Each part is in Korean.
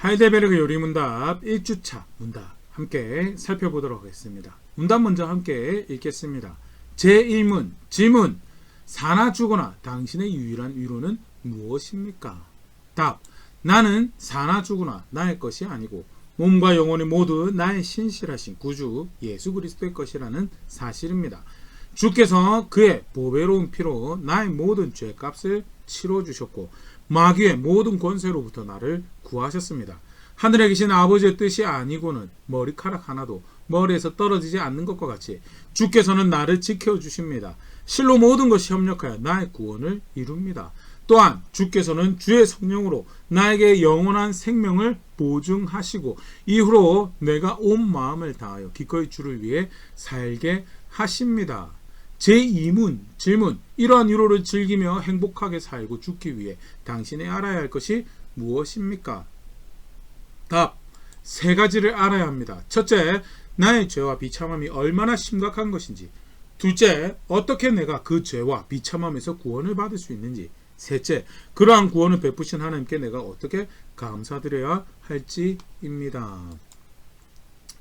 하이델베르그 요리문답 1주차 문답 함께 살펴보도록 하겠습니다. 문답 먼저 함께 읽겠습니다. 제1문 질문. 사나 죽거나 당신의 유일한 위로는 무엇입니까? 답. 나는 사나 죽으나 나의 것이 아니고 몸과 영혼이 모두 나의 신실하신 구주 예수 그리스도의 것이라는 사실입니다. 주께서 그의 보배로운 피로 나의 모든 죄값을 치러주셨고 마귀의 모든 권세로부터 나를 구하셨습니다. 하늘에 계신 아버지의 뜻이 아니고는 머리카락 하나도 머리에서 떨어지지 않는 것과 같이 주께서는 나를 지켜주십니다. 실로 모든 것이 협력하여 나의 구원을 이룹니다. 또한 주께서는 주의 성령으로 나에게 영원한 생명을 보증하시고 이후로 내가 온 마음을 다하여 기꺼이 주를 위해 살게 하십니다. 제2문 질문. 이러한 위로를 즐기며 행복하게 살고 죽기 위해 당신이 알아야 할 것이 무엇입니까? 답. 세 가지를 알아야 합니다. 첫째, 나의 죄와 비참함이 얼마나 심각한 것인지. 둘째, 어떻게 내가 그 죄와 비참함에서 구원을 받을 수 있는지. 셋째, 그러한 구원을 베푸신 하나님께 내가 어떻게 감사드려야 할지입니다.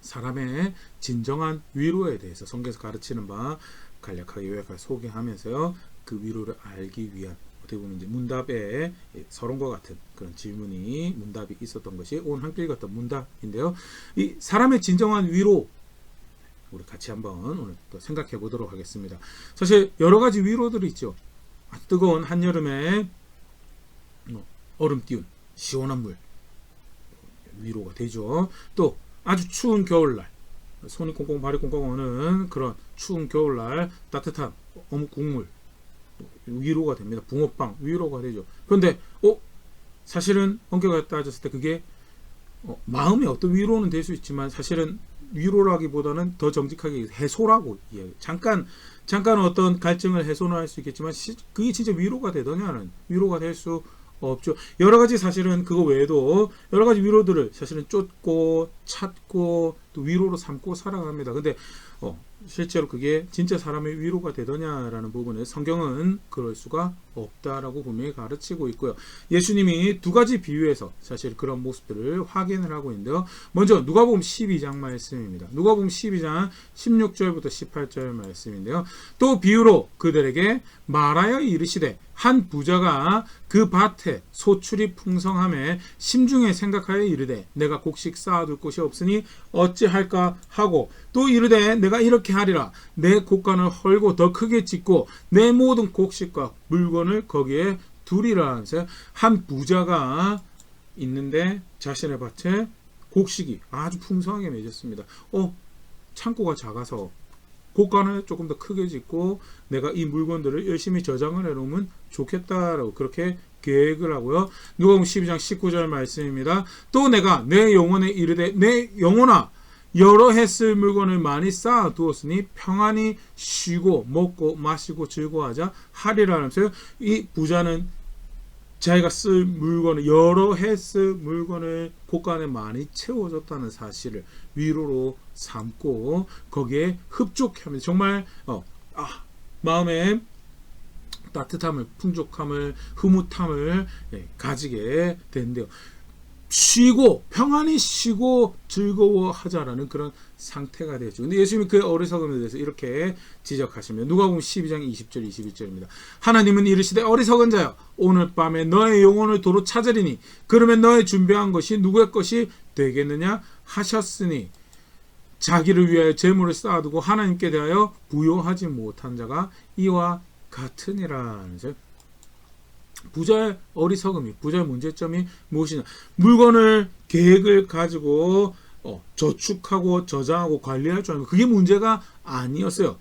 사람의 진정한 위로에 대해서 성경에서 가르치는 바 간략하게 요약하게 소개하면서요, 그 위로를 알기 위한 어떻게 보면 이제 문답에 서론과 같은 그런 질문이 문답이 있었던 것이 오늘 함께 읽었던 문답인데요. 이 사람의 진정한 위로 우리 같이 한번 오늘 또 생각해 보도록 하겠습니다. 사실 여러 가지 위로들이 있죠. 뜨거운 한여름에 얼음 띄운 시원한 물 위로가 되죠. 또 아주 추운 겨울날 손이 꽁꽁 발이 꽁꽁 오는 그런 추운 겨울날 따뜻한 어묵 국물 위로가 됩니다. 붕어빵 위로가 되죠. 그런데 사실은 엄격하게 따졌을 때 그게 마음의 어떤 위로는 될 수 있지만 사실은 위로라기보다는 더 정직하게 해소라고 이야기. 잠깐 어떤 갈증을 해소는 할 수 있겠지만 그게 진짜 위로가 되더냐는 위로가 될 수 없죠. 여러 가지 사실은 그거 외에도 여러 가지 위로들을 사실은 쫓고 찾고 또 위로로 삼고 살아갑니다. 근데 실제로 그게 진짜 사람의 위로가 되더냐라는 부분에 성경은 그럴 수가 없다라고 분명히 가르치고 있고요. 예수님이 두 가지 비유에서 사실 그런 모습들을 확인을 하고 있는데요. 먼저 누가복음 12장 말씀입니다. 누가복음 12장 16절부터 18절 말씀인데요. 또 비유로 그들에게 말하여 이르시되 한 부자가 그 밭에 소출이 풍성함에 심중에 생각하여 이르되 내가 곡식 쌓아둘 곳이 없으니 어찌할까 하고 또 이르되 내가 이렇게 하리라 내 곡간을 헐고 더 크게 짓고 내 모든 곡식과 물건을 거기에 두리라 하면서 한 부자가 있는데 자신의 밭에 곡식이 아주 풍성하게 맺었습니다. 창고가 작아서 곡간을 조금 더 크게 짓고 내가 이 물건들을 열심히 저장을 해놓으면 좋겠다라고 그렇게 계획을 하고요. 누가복음 12장 19절 말씀입니다. 또 내가 내 영혼에 이르되 내 영혼아 여러 해 쓸 물건을 많이 쌓아 두었으니 평안히 쉬고 먹고 마시고 즐거워하자 하리라 하면서 이 부자는 자기가 쓸 물건을 여러 해 쓸 물건을 곳간에 많이 채워줬다는 사실을 위로로 삼고 거기에 흡족하면서 정말 마음에 따뜻함을 풍족함을 흐뭇함을 가지게 되는데요. 쉬고 평안히 쉬고 즐거워하자라는 그런 상태가 되죠. 근데 예수님이 그의 어리석음에 대해서 이렇게 지적하시면 누가복음 12장 20절 21절입니다. 하나님은 이르시되 어리석은 자여 오늘 밤에 너의 영혼을 도로 찾으리니 그러면 너의 준비한 것이 누구의 것이 되겠느냐 하셨으니 자기를 위하여 재물을 쌓아두고 하나님께 대하여 부요하지 못한 자가 이와 같으니라. 부자의 어리석음이 부자의 문제점이 무엇이냐 물건을 계획을 가지고 저축하고 저장하고 관리할 줄 알고 그게 문제가 아니었어요.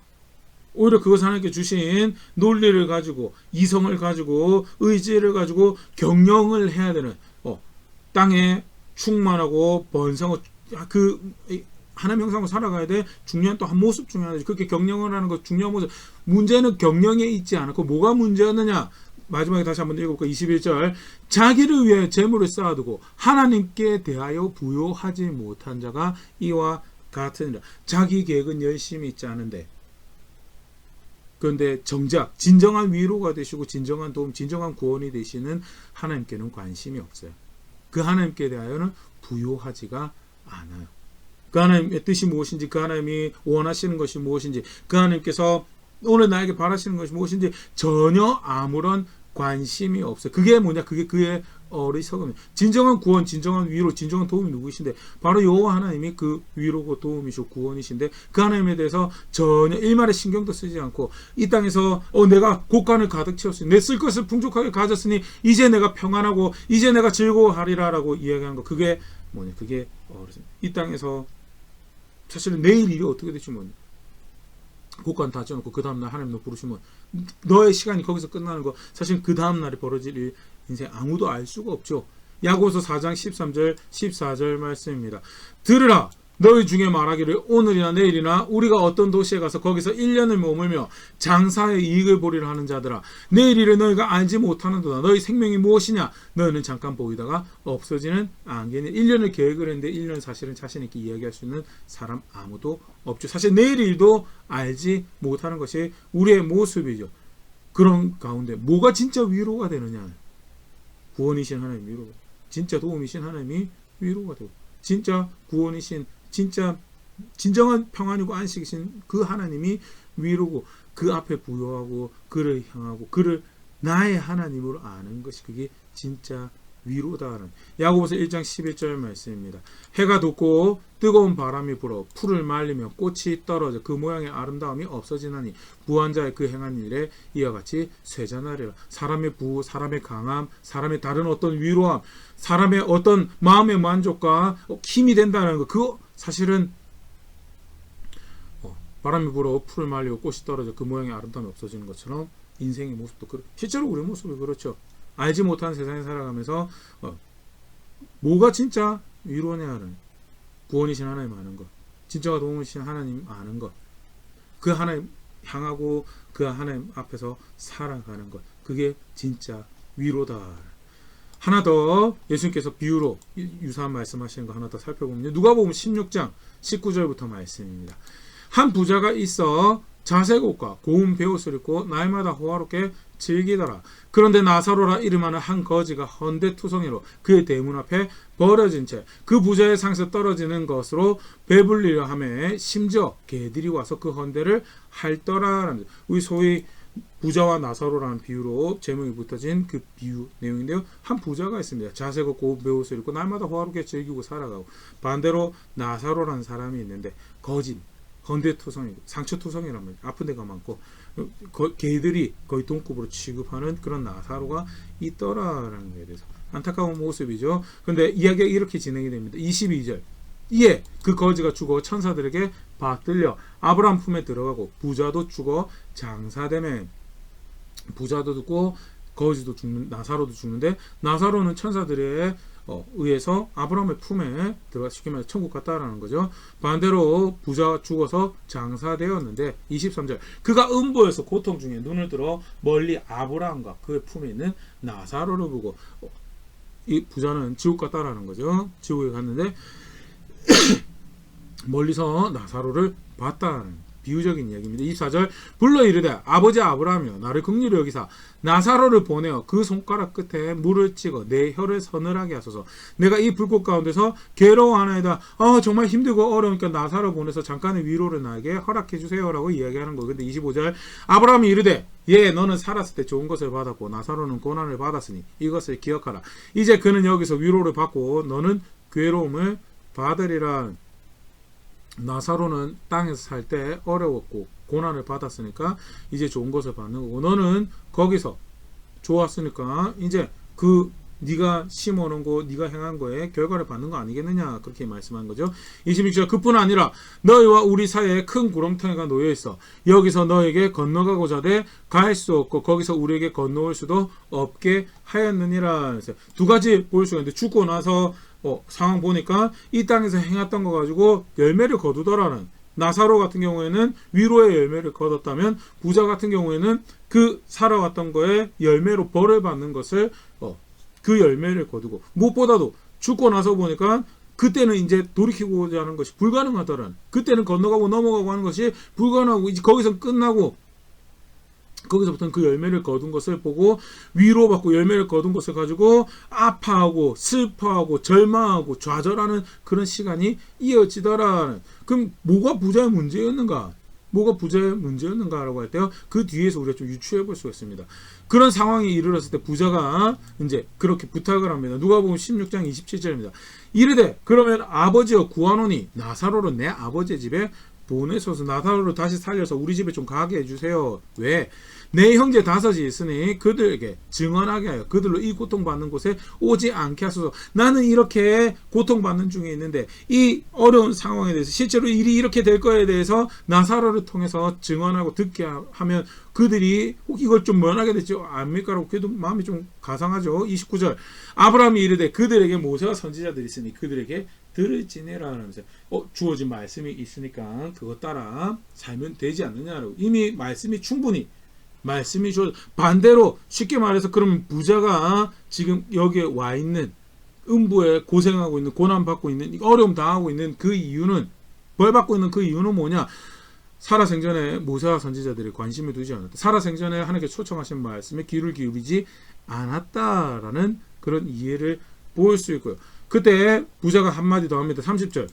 오히려 그것을 하나님께 주신 논리를 가지고 이성을 가지고 의지를 가지고 경영을 해야 되는 땅에 충만하고 번성하고 하나님 형상으로 살아가야 돼. 중요한 또 한 모습 중에 하나죠. 그렇게 경영을 하는 것 중요한 모습. 문제는 경영에 있지 않고 뭐가 문제였느냐. 마지막에 다시 한번 읽어볼까. 21절 자기를 위해 재물을 쌓아두고 하나님께 대하여 부요하지 못한 자가 이와 같으니라. 자기 계획은 열심히 있지 않은데 그런데 정작 진정한 위로가 되시고 진정한 도움 진정한 구원이 되시는 하나님께는 관심이 없어요. 그 하나님께 대하여는 부요하지가 않아요. 그 하나님의 뜻이 무엇인지, 그 하나님이 원하시는 것이 무엇인지, 그 하나님께서 오늘 나에게 바라시는 것이 무엇인지 전혀 아무런 관심이 없어요. 그게 뭐냐? 그게 그의 어리석음이에요. 진정한 구원, 진정한 위로, 진정한 도움이 누구이신데 바로 여호와 하나님이 그 위로고 도움이시고 구원이신데 그 하나님에 대해서 전혀 일말의 신경도 쓰지 않고 이 땅에서 내가 곳간을 가득 채웠으니 내 쓸 것을 풍족하게 가졌으니 이제 내가 평안하고 이제 내가 즐거워하리라 라고 이야기하는 거, 그게 뭐냐? 그게 이 땅에서 사실은 내일 일이 어떻게 될지 뭐냐? 곳간 다 쪄놓고 그 다음날 하나님 너 부르시면 너의 시간이 거기서 끝나는 거, 사실 그 다음날에 벌어질 일 인생 아무도 알 수가 없죠. 야고보서 4장 13절 14절 말씀입니다. 들으라, 너희 중에 말하기를 오늘이나 내일이나 우리가 어떤 도시에 가서 거기서 1년을 머물며 장사의 이익을 보리라 하는 자들아, 내일 일을 너희가 알지 못하는도다. 너희 생명이 무엇이냐? 너희는 잠깐 보이다가 없어지는 안개니. 1년을 계획을 했는데 1년 사실은 자신 있게 이야기할 수 있는 사람 아무도 없죠. 사실 내일 일도 알지 못하는 것이 우리의 모습이죠. 그런 가운데 뭐가 진짜 위로가 되느냐? 구원이신 하나님 위로, 진짜 도움이신 하나님이 위로가 되고, 진짜 구원이신, 진짜 진정한 평안이고 안식이신 그 하나님이 위로고, 그 앞에 부여하고 그를 향하고 그를 나의 하나님으로 아는 것이 그게 진짜 위로다라는 야고보서 1장 11절 말씀입니다. 해가 돋고 뜨거운 바람이 불어 풀을 말리며 꽃이 떨어져 그 모양의 아름다움이 없어지나니 부한 자의 그 행한 일에 이와 같이 쇠잔하리라. 사람의 부, 사람의 강함, 사람의 다른 어떤 위로함, 사람의 어떤 마음의 만족과 힘이 된다는 거, 그거 사실은 바람이 불어 풀을 말리고 꽃이 떨어져 그 모양의 아름다움이 없어지는 것처럼 인생의 모습도 실제로 우리 모습이 그렇죠. 알지 못하는 세상에 살아가면서 뭐가 진짜 위로냐는 구원이신 하나님 아는 것, 진짜가 도움이신 하나님 아는 것, 그 하나님 향하고 그 하나님 앞에서 살아가는 것, 그게 진짜 위로다. 하나 더 예수님께서 비유로 유사한 말씀하시는 거 하나 더 살펴보면 누가복음 16장 19절부터 말씀입니다. 한 부자가 있어 자색 옷과 고운 베옷을 입고 날마다 호화롭게 즐기더라. 그런데 나사로라 이름하는 한 거지가 헌데투성이로 그의 대문 앞에 버려진 채 그 부자의 상에서 떨어지는 것으로 배불리려 하매 심지어 개들이 와서 그 헌데를 핥더라. 우리 소위 부자와 나사로라는 비유로 제목이 붙어진 그 비유 내용인데요. 한 부자가 있습니다. 자색 옷 고운 베옷을 입고 날마다 호화롭게 즐기고 살아가고, 반대로 나사로라는 사람이 있는데 거짓 헌데투성이고 상처투성이란 말이에요. 아픈 데가 많고 개들이 거의 동급으로 취급하는 그런 나사로가 있더라라는 것에 대해서 안타까운 모습이죠. 그런데 이야기가 이렇게 진행이 됩니다. 22절 이에 그 거지가 죽어 천사들에게 받들려 아브라함 품에 들어가고 부자도 죽어 장사되매, 부자도 죽고 거지도 죽는, 나사로도 죽는데 나사로는 천사들의 의해서 아브라함의 품에 들어가 쉽게 말해서 천국 갔다라는 거죠. 반대로 부자가 죽어서 장사되었는데 23절 그가 음보에서 고통 중에 눈을 들어 멀리 아브라함과 그의 품에 있는 나사로를 보고, 이 부자는 지옥 갔다라는 거죠. 지옥에 갔는데 멀리서 나사로를 봤다는 비유적인 이야기입니다. 24절 불러 이르되 아버지 아브라함이여 나를 긍휼히 여기사 나사로를 보내어 그 손가락 끝에 물을 찍어 내 혀를 서늘하게 하소서. 내가 이 불꽃 가운데서 괴로워하나이다. 정말 힘들고 어려우니까 나사로 보내서 잠깐의 위로를 나에게 허락해 주세요라고 이야기하는 거. 근데 25절 아브라함이 이르되 예 너는 살았을 때 좋은 것을 받았고 나사로는 고난을 받았으니 이것을 기억하라. 이제 그는 여기서 위로를 받고 너는 괴로움을 받으리라. 나사로는 땅에서 살 때 어려웠고 고난을 받았으니까 이제 좋은 것을 받는 거고, 너는 거기서 좋았으니까 이제 그 네가 심어놓은 거, 네가 행한 거에 결과를 받는 거 아니겠느냐, 그렇게 말씀한 거죠. 26절 그뿐 아니라 너희와 우리 사이에 큰 구렁텅이가 놓여 있어 여기서 너에게 건너가고자 돼 갈 수 없고 거기서 우리에게 건너올 수도 없게 하였느니라. 두 가지 볼 수가 있는데 죽고 나서 상황 보니까 이 땅에서 행했던 거 가지고 열매를 거두더라는, 나사로 같은 경우에는 위로의 열매를 거뒀다면 부자 같은 경우에는 그 살아왔던 거에 열매로 벌을 받는 것을 그 열매를 거두고, 무엇보다도 죽고 나서 보니까 그때는 이제 돌이키고자 하는 것이 불가능하더라는, 그때는 건너가고 넘어가고 하는 것이 불가능하고 이제 거기서 끝나고 거기서부터는 그 열매를 거둔 것을 보고 위로받고 열매를 거둔 것을 가지고 아파하고 슬퍼하고 절망하고 좌절하는 그런 시간이 이어지더라. 그럼 뭐가 부자의 문제였는가? 뭐가 부자의 문제였는가라고 할 때요. 그 뒤에서 우리가 좀 유추해 볼 수가 있습니다. 그런 상황에 이르렀을 때 부자가 이제 그렇게 부탁을 합니다. 누가복음 16장 27절입니다. 이르되 그러면 아버지여 구하노니 나사로를 내 아버지의 집에 보내소서. 나사로를 다시 살려서 우리 집에 좀 가게 해주세요. 왜? 내 형제 다섯이 있으니 그들에게 증언하게 하여 그들로 이 고통받는 곳에 오지 않게 하소서. 나는 이렇게 고통받는 중에 있는데 이 어려운 상황에 대해서 실제로 일이 이렇게 될 거에 대해서 나사로를 통해서 증언하고 듣게 하면 그들이 이걸 좀 면하게 되지 않을까라고 그래도 마음이 좀 가상하죠. 29절 아브라함이 이르되 그들에게 모세와 선지자들이 있으니 그들에게 들을지니라 하면서 주어진 말씀이 있으니까 그것 따라 살면 되지 않느냐라고. 이미 말씀이 충분히 말씀이 반대로 쉽게 말해서 그러면 부자가 지금 여기에 와 있는 음부에 고생하고 있는 고난받고 있는 어려움 당하고 있는 그 이유는 벌받고 있는 그 이유는 뭐냐? 살아생전에 모세와 선지자들이 관심을 두지 않았다. 살아생전에 하나님께 초청하신 말씀에 귀를 기울이지 않았다라는 그런 이해를 보일 수 있고요. 그때 부자가 한마디 더 합니다. 30절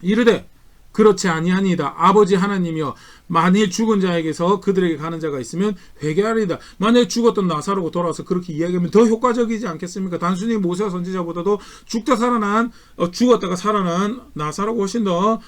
이르되 그렇지 아니하니이다. 아버지 하나님이여 만일 죽은 자에게서 그들에게 가는 자가 있으면 회개하리이다. 만약 죽었던 나사로가 돌아와서 그렇게 이야기하면 더 효과적이지 않겠습니까? 단순히 모세와 선지자보다도 죽었다가 살아난 나사로가 훨씬 더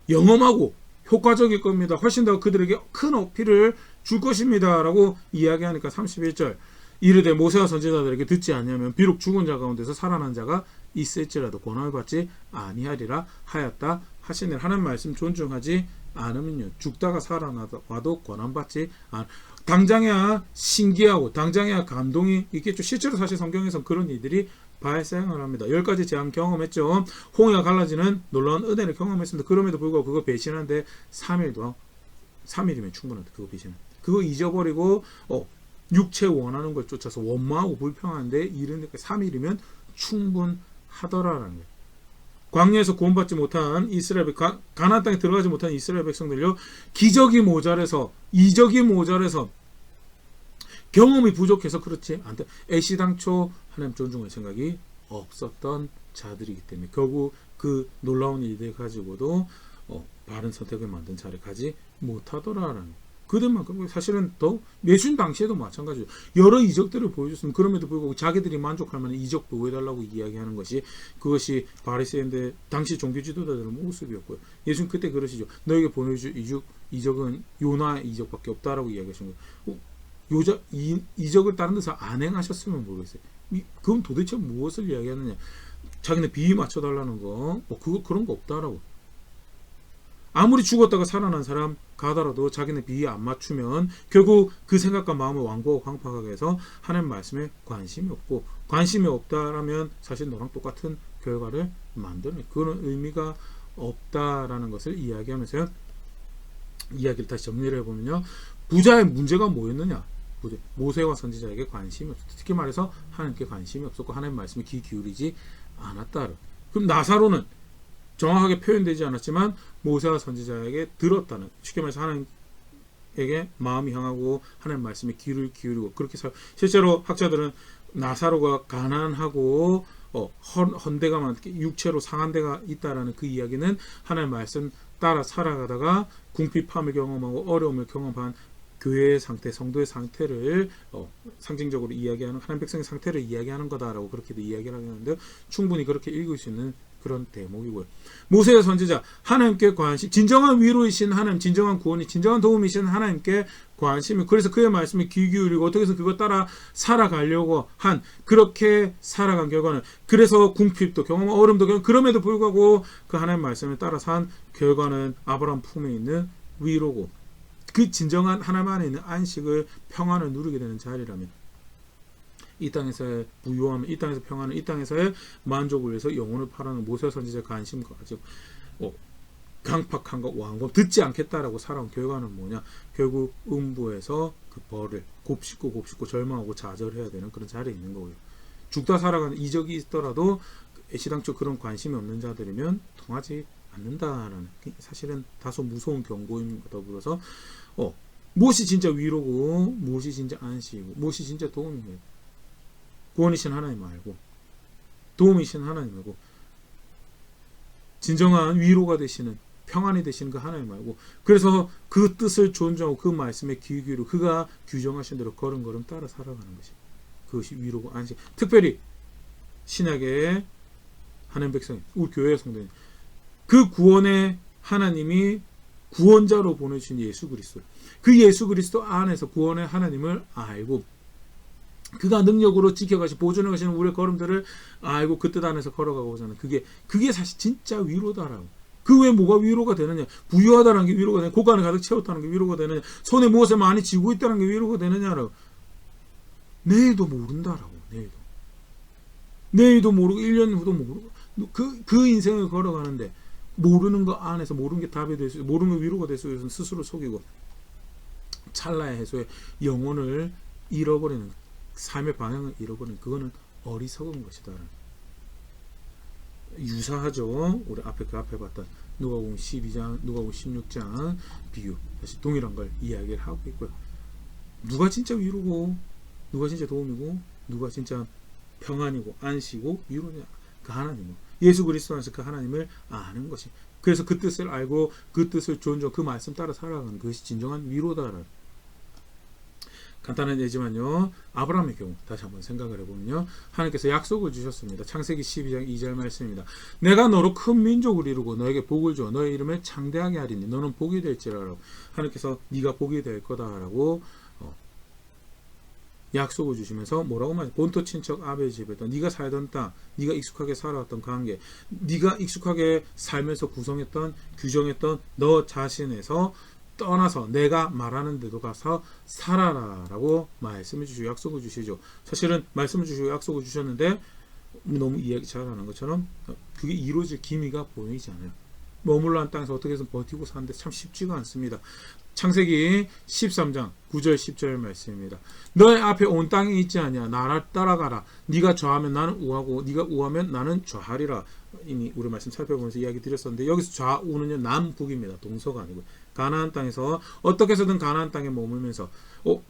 영험하고 효과적일 겁니다. 훨씬 더 그들에게 큰 어필을 줄 것입니다. 라고 이야기하니까 31절 이르되 모세와 선지자들에게 듣지 아니하면 비록 죽은 자 가운데서 살아난 자가 있을지라도 고난을 받지 아니하리라 하였다 하시는 하나님 말씀 존중하지 않으면요 죽다가 살아나와도 고난받지 않. 당장이야 신기하고 당장이야 감동이 있겠죠. 실제로 사실 성경에서 그런 일들이 발생을 합니다. 10가지 재앙 경험했죠. 홍해가 갈라지는 놀라운 은혜를 경험했습니다. 그럼에도 불구하고 그거 배신하는데 3일이면 충분하다. 그거 배신. 그거 잊어버리고 육체 원하는 걸 쫓아서 원망하고 불평하는데 이르니까 3일이면 충분하더라라는 거예요. 광야에서 구원받지 못한 이스라엘 가나안 땅에 들어가지 못한 이스라엘 백성들요 기적이 모자라서 이적이 모자라서 경험이 부족해서 그렇지 않다. 애시당초 하나님 존중할 생각이 없었던 자들이기 때문에 결국 그 놀라운 일들 가지고도 바른 선택을 만든 자를 가지 못하더라라는 그들만큼 사실은 더 예수님 당시에도 마찬가지죠. 여러 이적들을 보여줬으면 그럼에도 불구하고 자기들이 만족할 만한 이적 보여달라고 이야기하는 것이 그것이 바리새인들 당시 종교 지도자들의 모습이었고요. 예수님 그때 그러시죠. 너에게 보내줄 이적은 요나의 이적밖에 없다라고 이야기하신 거예요. 이적을 다른 데서 안 행하셨으면 모르겠어요. 그럼 도대체 무엇을 이야기하느냐? 자기네 비위 맞춰달라는 거, 그런 거 없다라고. 아무리 죽었다가 살아난 사람 가더라도 자기네 비위 안 맞추면 결국 그 생각과 마음을 완고하고 황폐하게 해서 하나님 말씀에 관심이 없고 관심이 없다라면 사실 너랑 똑같은 결과를 만드는 그런 의미가 없다라는 것을 이야기하면서요. 이야기를 다시 정리를 해보면요. 부자의 문제가 뭐였느냐? 모세와 선지자에게 관심이 없었다. 특히 말해서 하나님께 관심이 없었고 하나님 말씀에 귀 기울이지 않았다. 그럼 나사로는 정확하게 표현되지 않았지만 모세와 선지자에게 들었다는 쉽게 말해서 하나님에게 마음이 향하고 하나님 말씀에 귀를 기울이고 그렇게 실제로 학자들은 나사로가 가난하고 헌데가 많게 육체로 상한 데가 있다라는 그 이야기는 하나님 말씀 따라 살아가다가 궁핍함을 경험하고 어려움을 경험한 교회의 상태, 성도의 상태를 상징적으로 이야기하는 하나님 백성의 상태를 이야기하는 거다라고 그렇게도 이야기를 하는데 충분히 그렇게 읽을 수 있는 그런 대목이고요. 모세의 선지자 하나님께 관심, 진정한 위로이신 하나님, 진정한 구원이, 진정한 도움이신 하나님께 관심이 그래서 그의 말씀에 귀 기울이고 어떻게 해서 그것 따라 살아가려고 한 그렇게 살아간 결과는 그래서 궁핍도 경험하고 어려움도 경험 그럼에도 불구하고 그 하나님 말씀에 따라 산 결과는 아브라함 품에 있는 위로고 그 진정한 하나님 안에 있는 안식을 평안을 누리게 되는 자리라면 이 땅에서의 부유함, 이 땅에서 평안을, 이 땅에서의 만족을 위해서 영혼을 팔아는 모세 선지자의 관심과 가지고 강팍한 것, 왕법 듣지 않겠다라고 살아온 결과는 뭐냐? 결국 음부에서 그 벌을 곱씹고 절망하고 좌절해야 되는 그런 자리에 있는 거고요. 죽다 살아가는 이적이 있더라도 애시당초 그런 관심이 없는 자들이면 통하지 않는다라는 사실은 다소 무서운 경고임과 더불어서 무엇이 진짜 위로고 무엇이 진짜 안식이고 무엇이 진짜 도움이고 구원이신 하나님 알고 도움이신 하나님 알고 진정한 위로가 되시는 평안이 되시는 그 하나님 알고 그래서 그 뜻을 존중하고 그 말씀에 귀 기울이고 그가 규정하신 대로 걸음걸음 따라 살아가는 것이 그것이 위로고 안식. 특별히 신약의 하나님 백성 우리 교회의 성도님 그 구원의 하나님이 구원자로 보내주신 예수 그리스도 그 예수 그리스도 안에서 구원의 하나님을 알고 그가 능력으로 지켜가시 보존해 가시는 우리의 걸음들을 알고 그 뜻 안에서 걸어가고자 하는 그게 사실 진짜 위로다라고. 그 외에 뭐가 위로가 되느냐? 부유하다는 게 위로가 되느냐? 고간을 가득 채웠다는 게 위로가 되느냐? 손에 무엇을 많이 쥐고 있다는 게 위로가 되느냐라고. 내일도 모른다라고. 내일도 모르고 1년 후도 모르고 그 인생을 걸어가는데 모르는 거 안에서 모르는 게 답이 될 수 있고 모르는 게 위로가 될 수 있어서 스스로 속이고 찰나의 해소에 영혼을 잃어버리는 삶의 방향을 잃어버리는 그거는 어리석은 것이다. 유사하죠. 우리 앞에 봤던 누가복음 12장, 누가복음 16장 비유 다시 동일한 걸 이야기를 하고 있고요. 누가 진짜 위로고 누가 진짜 도움이고 누가 진짜 평안이고 안식이고 위로냐? 그 하나님은 예수 그리스도 안에서 그 하나님을 아는 것이 그래서 그 뜻을 알고 그 뜻을 존중 그 말씀 따라 살아가는 그것이 진정한 위로다라는 간단한 예지만요. 아브라함의 경우 다시 한번 생각을 해보면요. 하나님께서 약속을 주셨습니다. 창세기 12장 2절 말씀입니다. 내가 너로 큰 민족을 이루고 너에게 복을 주어 너의 이름을 창대하게 하리니 너는 복이 될지라라고 하나님께서 네가 복이 될 거다라고 약속을 주시면서 뭐라고 말해요? 본토 친척 아벨 집에도 네가 살던 땅, 네가 익숙하게 살아왔던 관계, 네가 익숙하게 살면서 구성했던 규정했던 너 자신에서 떠나서 내가 말하는 데도 가서 살아라라고 말씀을 주시고 약속을 주시죠. 사실은 말씀을 주시고 약속을 주셨는데 너무 이야기 잘하는 것처럼 그게 이루어질 기미가 보이지 않아요. 머물러 한 땅에서 어떻게 해서 버티고 사는데 참 쉽지가 않습니다. 창세기 13장 9절 10절 말씀입니다. 너의 앞에 온 땅이 있지 않냐 나를 따라가라. 네가 좌하면 나는 우하고 네가 우하면 나는 좌하리라. 이미 우리 말씀 살펴보면서 이야기 드렸었는데 여기서 좌우는요 남북입니다. 동서가 아니고 가나안 땅에서 어떻게 해서든 가나안 땅에 머물면서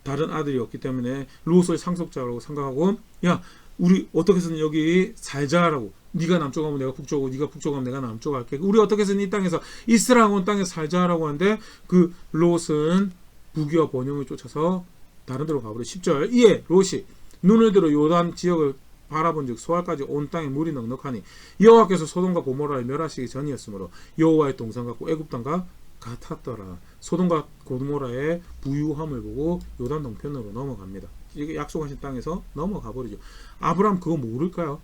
다른 아들이 없기 때문에 롯을 상속자라고 생각하고 야 우리 어떻게 해서든 여기 살자라고 네가 남쪽 하면 내가 북쪽 오고 네가 북쪽 하면 내가 남쪽 할게 우리 어떻게 해서든 이 땅에서 이스라엘 온 땅에 살자라고 하는데 그 롯은 부귀와 번영을 쫓아서 다른 데로 가버려. 10절 이에 롯이 눈을 들어 요단 지역을 바라본즉 소알까지 온 땅에 물이 넉넉하니 여호와께서 소돔과 고모라를 멸하시기 전이었으므로 여호와의 동산 같고 애굽 땅과 같았더라. 소돔과 고모라의 부유함을 보고 요단 동편으로 넘어갑니다. 이게 약속하신 땅에서 넘어가 버리죠. 아브라함 그거 모를까요?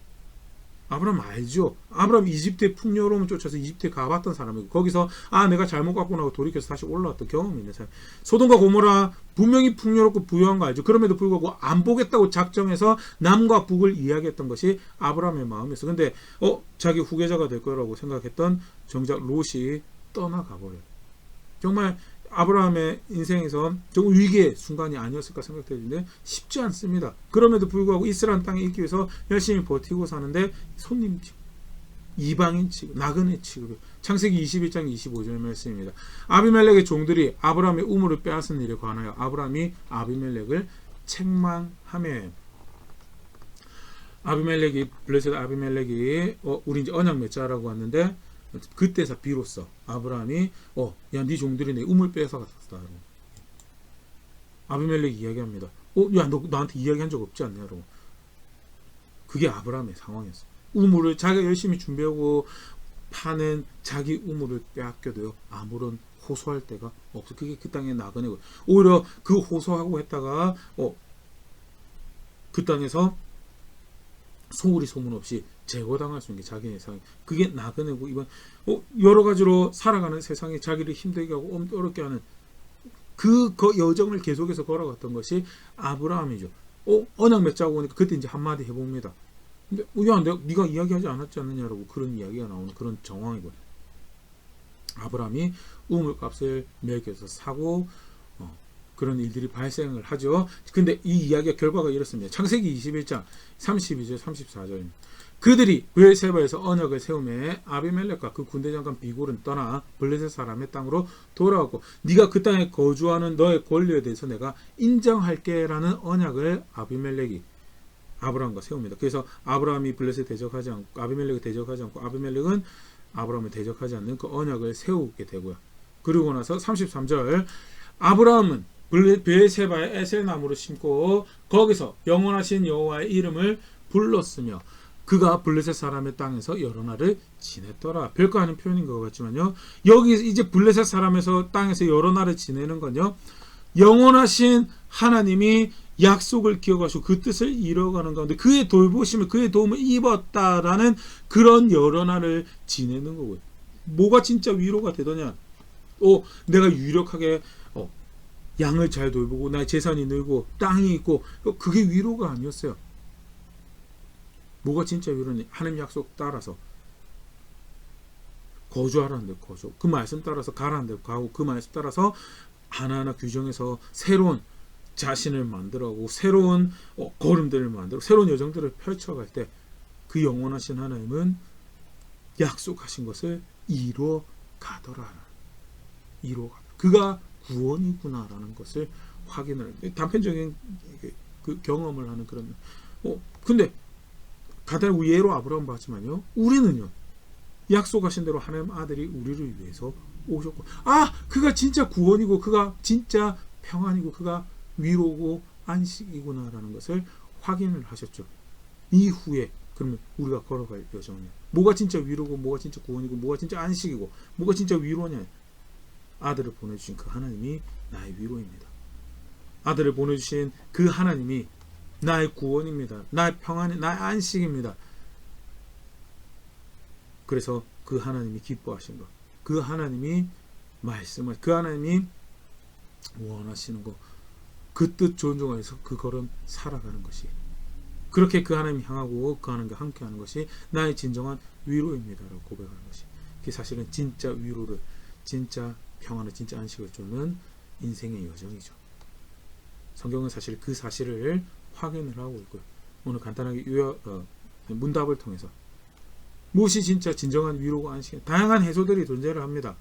아브라함 알죠. 아브라함 이집트의 풍요로움을 쫓아서 이집트에 가봤던 사람이고 거기서 내가 잘못 갔구나 하고 돌이켜서 다시 올라왔던 경험이 있는 사람. 소돔과 고모라 분명히 풍요롭고 부유한 거 알죠. 그럼에도 불구하고 안 보겠다고 작정해서 남과 북을 이야기했던 것이 아브라함의 마음이었어. 근데 자기 후계자가 될 거라고 생각했던 정작 롯이 떠나가 버려요. 정말 아브라함의 인생에서 조금 위기의 순간이 아니었을까 생각되는데 쉽지 않습니다. 그럼에도 불구하고 이스라엘 땅에 있기 위해서 열심히 버티고 사는데 손님 취급, 이방인 취급, 나그네 취급. 창세기 21장 25절 말씀입니다. 아비멜렉의 종들이 아브라함의 우물을 빼앗은 일에 관하여 아브라함이 아비멜렉을 책망하며 아비멜렉이 블레셋 아비멜렉이 우리 이제 언약 맺자라고 왔는데 그때서 비로소 아브라함이 야 네 종들이 내 우물 뺏어갔다. 아비멜렉이 이야기합니다. 야 너 나한테 이야기한 적 없지 않냐고. 그게 아브라함의 상황이었어. 우물을 자기가 열심히 준비하고 파는 자기 우물을 빼앗겨도요 아무런 호소할 데가 없어. 그게 그 땅의 나그네고 오히려 그 호소하고 했다가 그 땅에서 소울이 소문없이 제거당할 수 있는 게 자기의 상황. 그게 나그네고 이번 여러 가지로 살아가는 세상에 자기를 힘들게 하고 어렵게 하는 그 여정을 계속해서 걸어갔던 것이 아브라함이죠. 언약 맺자고 오니까 그때 이제 한마디 해봅니다. 근데 야 네가 이야기하지 않았지 않느냐라고 그런 이야기가 나오는 그런 정황이거든요. 아브라함이 우물값을 매겨서 사고 그런 일들이 발생을 하죠. 근데 이 이야기의 결과가 이렇습니다. 창세기 21장 32절 34절입니다. 그들이 브엘세바에서 언약을 세우매 아비멜렉과 그 군대 장관 비굴은 떠나 블레셋 사람의 땅으로 돌아오고 네가 그 땅에 거주하는 너의 권리에 대해서 내가 인정할게라는 언약을 아비멜렉이 아브라함과 세웁니다. 그래서 아브라함이 블레셋 대적하지 않고 아비멜렉을 대적하지 않고 아비멜렉은 아브라함을 대적하지 않는 그 언약을 세우게 되고요. 그리고 나서 33절 아브라함은 브엘세바에 에셀나무를 심고 거기서 영원하신 여호와의 이름을 불렀으며 그가 블레셋 사람의 땅에서 여러 날을 지냈더라. 별거 아닌 표현인 것 같지만요. 여기 이제 블레셋 사람에서 땅에서 여러 날을 지내는 건요. 영원하신 하나님이 약속을 기억하시고 그 뜻을 이뤄가는 가운데 그의 돌보심을 그의 도움을 입었다라는 그런 여러 날을 지내는 거고요. 뭐가 진짜 위로가 되더냐? 내가 유력하게 양을 잘 돌보고 나의 재산이 늘고 땅이 있고 그게 위로가 아니었어요. 뭐가 진짜 위로냐? 하나님 약속 따라서 거주하라는 데 거주, 그 말씀 따라서 가라는 데 가고 그 말씀 따라서 하나하나 규정해서 새로운 자신을 만들어가고 새로운 걸음들을 만들고 새로운 여정들을 펼쳐갈 때 그 영원하신 하나님은 약속하신 것을 이루어 가더라. 그가 구원이구나라는 것을 확인을 단편적인 그 경험을 하는 그런 근데 간단히 예로 아브라함 봤지만요. 우리는요. 약속하신 대로 하나님 아들이 우리를 위해서 오셨고 그가 진짜 구원이고 그가 진짜 평안이고 그가 위로고 안식이구나라는 것을 확인을 하셨죠. 이후에 그러면 우리가 걸어갈 여정이에요. 뭐가 진짜 위로고 뭐가 진짜 구원이고 뭐가 진짜 안식이고 뭐가 진짜 위로냐. 아들을 보내주신 그 하나님이 나의 위로입니다. 아들을 보내주신 그 하나님이 나의 구원입니다. 나의 평안이 나의 안식입니다. 그래서 그 하나님이 기뻐하신 것, 그 하나님이 말씀을, 그 하나님이 원하시는 것, 그 뜻 존중하여서 그 걸음 살아가는 것이, 그렇게 그 하나님 향하고 그 하나님과 함께하는 것이 나의 진정한 위로입니다라고 고백하는 것이, 그게 사실은 진짜 위로를, 진짜 평안을, 진짜 안식을 주는 인생의 여정이죠. 성경은 사실 그 사실을 확인을 하고 있고요. 오늘 간단하게 문답을 통해서 무엇이 진짜 진정한 위로가 안식이, 다양한 해소들이 존재를 합니다.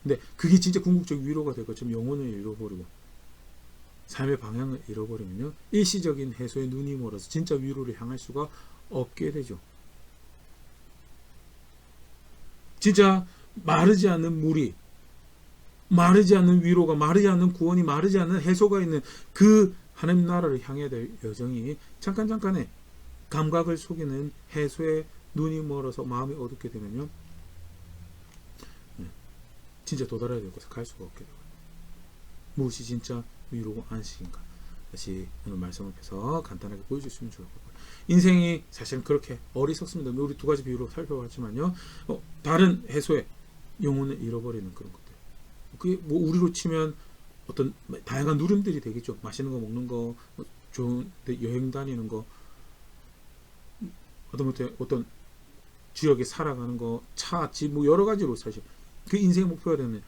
근데 그게 진짜 궁극적 위로가 될 것처럼 영혼을 잃어버리고 삶의 방향을 잃어버리면요, 일시적인 해소에 눈이 멀어서 진짜 위로를 향할 수가 없게 되죠. 진짜 마르지 않는 물이, 마르지 않는 위로가, 마르지 않는 구원이, 마르지 않는 해소가 있는 그 하나님 나라를 향해야 될 여정이 잠깐의 감각을 속이는 해소에 눈이 멀어서 마음이 어둡게 되면요, 진짜 도달해야 될 곳에 갈 수가 없게 되고요. 무엇이 진짜 위로고 안식인가, 다시 오늘 말씀 앞에서 간단하게 보여주시면 좋을 것 같고요. 인생이 사실은 그렇게 어리석습니다. 우리 두 가지 비유로 살펴봤지만요, 다른 해소에 영혼을 잃어버리는 그런 것들, 그게 뭐 우리로 치면 어떤 다양한 누림들이 되겠죠. 맛있는 거 먹는 거, 좋은 데 여행 다니는 거, 어떤 지역에 살아가는 거, 차, 집, 뭐 여러 가지로 사실 그 인생의 목표가 되는,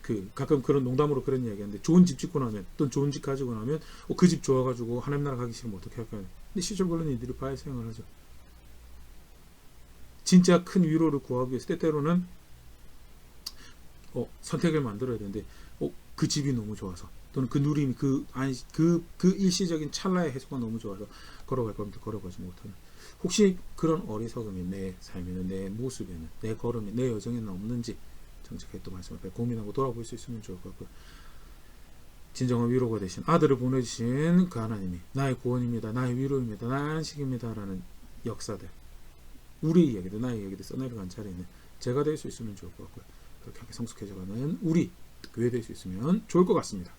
그 가끔 그런 농담으로 그런 이야기하는데, 좋은 집 짓고 나면, 또는 좋은 집 가지고 나면 그 집 좋아가지고 하나님 나라 가기 싫으면 어떻게 할까요? 근데 실적으로는 이들이 발생을 하죠. 진짜 큰 위로를 구하기 위해서 때때로는 선택을 만들어야 되는데, 그 집이 너무 좋아서, 또는 그 누림이, 그 일시적인 찰나의 해소가 너무 좋아서 걸어갈 겁니다. 걸어가지 못하는, 혹시 그런 어리석음이 내 삶에는, 내 모습에는, 내 걸음에, 내 여정에는 없는지 정직하게 또 말씀 앞에 고민하고 돌아볼 수 있으면 좋을 것 같고요. 진정한 위로가 되신 아들을 보내주신 그 하나님이 나의 구원입니다, 나의 위로입니다, 나의 안식입니다 라는 역사들, 우리 이야기들, 나의 이야기들 써내려간 자리에는 제가 될 수 있으면 좋을 것 같고요. 그렇게 성숙해져가는 우리 교회 될 수 있으면 좋을 것 같습니다.